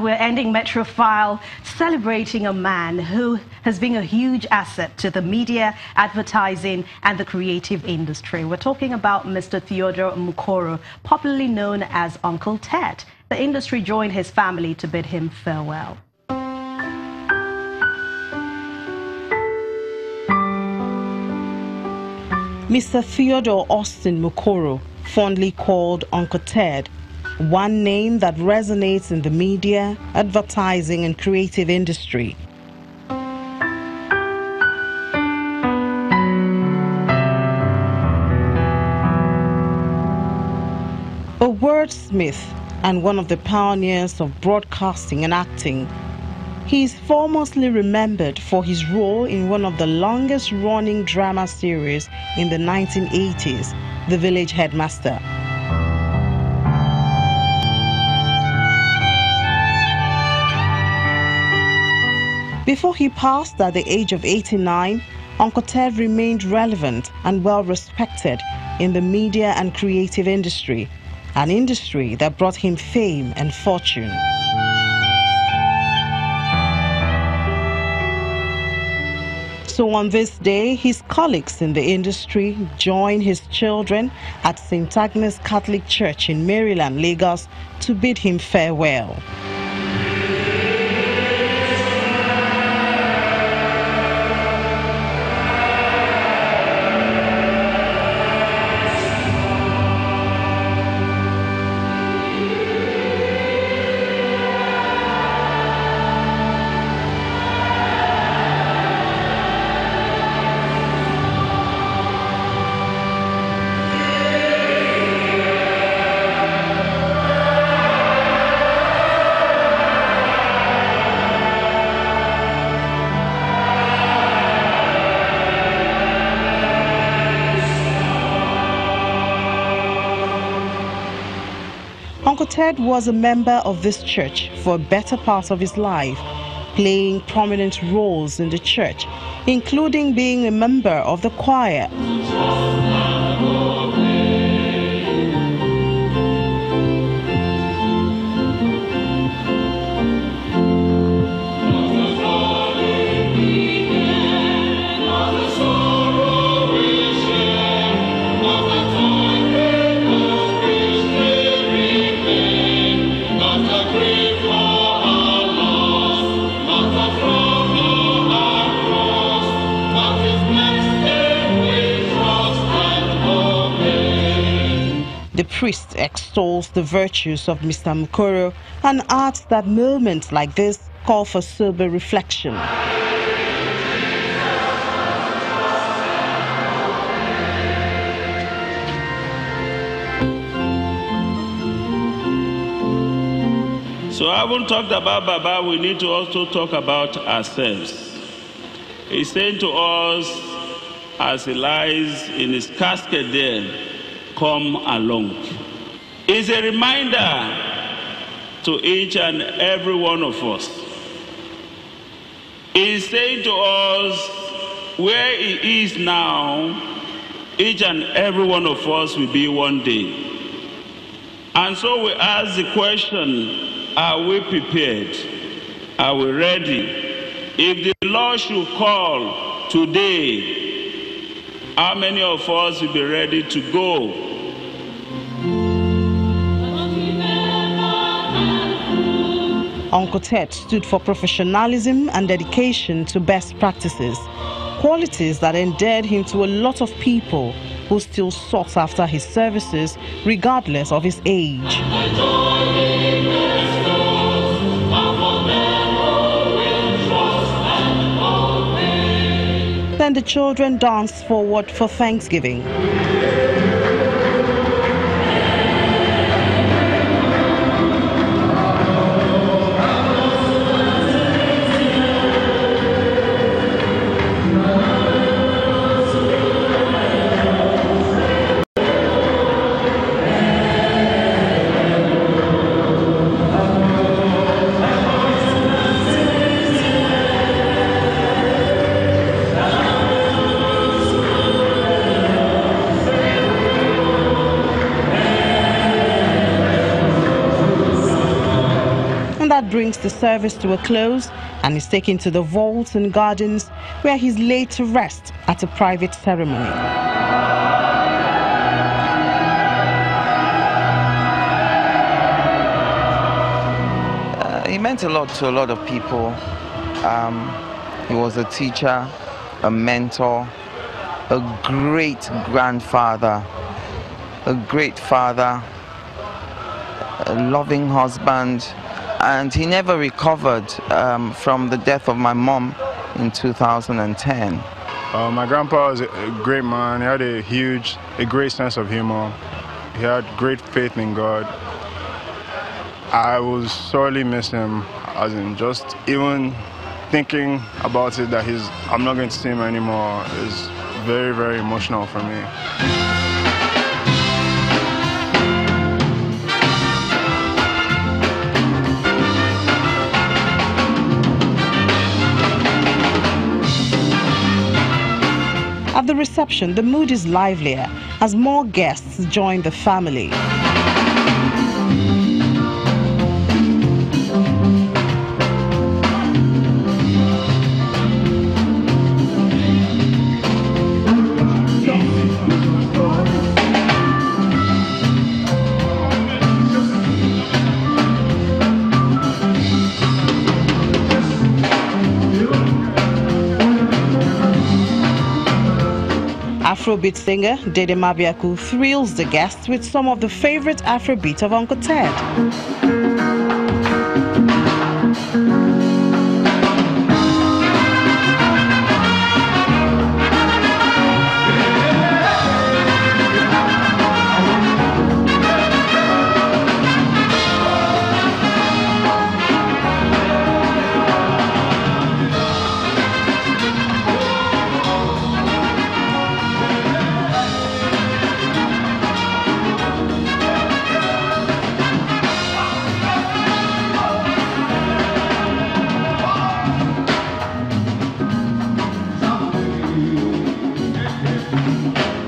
We're ending Metrofile celebrating a man who has been a huge asset to the media, advertising and the creative industry. We're talking about Mr. Theodore Mukoro, popularly known as Uncle Ted. The industry joined his family to bid him farewell. Mr. Theodore Austin Mukoro, fondly called Uncle Ted, one name that resonates in the media, advertising and creative industry. A wordsmith and one of the pioneers of broadcasting and acting, he is famously remembered for his role in one of the longest-running drama series in the 1980s, The Village Headmaster. Before he passed at the age of 89, Uncle Ted remained relevant and well-respected in the media and creative industry, an industry that brought him fame and fortune. So on this day, his colleagues in the industry join his children at St. Agnes Catholic Church in Maryland, Lagos, to bid him farewell. Uncle Ted was a member of this church for a better part of his life, playing prominent roles in the church, including being a member of the choir. The priest extols the virtues of Mr. Mukoro and adds that moments like this call for sober reflection. So having talked about Baba, we need to also talk about ourselves. He's saying to us, as he lies in his casket there, come along. It's a reminder to each and every one of us. He's saying to us, where he is now, each and every one of us will be one day. And so we ask the question, are we prepared? Are we ready? If the Lord should call today, how many of us will be ready to go? Uncle Ted stood for professionalism and dedication to best practices, qualities that endeared him to a lot of people who still sought after his services regardless of his age. Then the children danced forward for Thanksgiving. brings the service to a close and is taken to the vaults and gardens where he's laid to rest at a private ceremony. He meant a lot to a lot of people. He was a teacher, a mentor, a great grandfather, a great father, a loving husband, and he never recovered from the death of my mom in 2010. My grandpa was a great man. He had a great sense of humor. He had great faith in God. I will sorely miss him, as in just even thinking about it that I'm not going to see him anymore is very, very emotional for me. At the reception, the mood is livelier as more guests join the family. Afrobeat singer Dede Mabiaku thrills the guests with some of the favorite Afrobeat of Uncle Ted.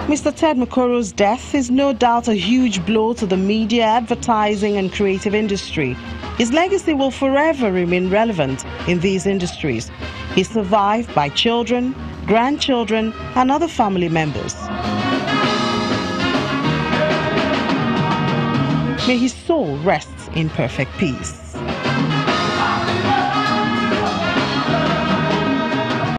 Mr. Ted Mukoro's death is no doubt a huge blow to the media, advertising and creative industry. His legacy will forever remain relevant in these industries. He's survived by children, grandchildren and other family members. May his soul rest in perfect peace.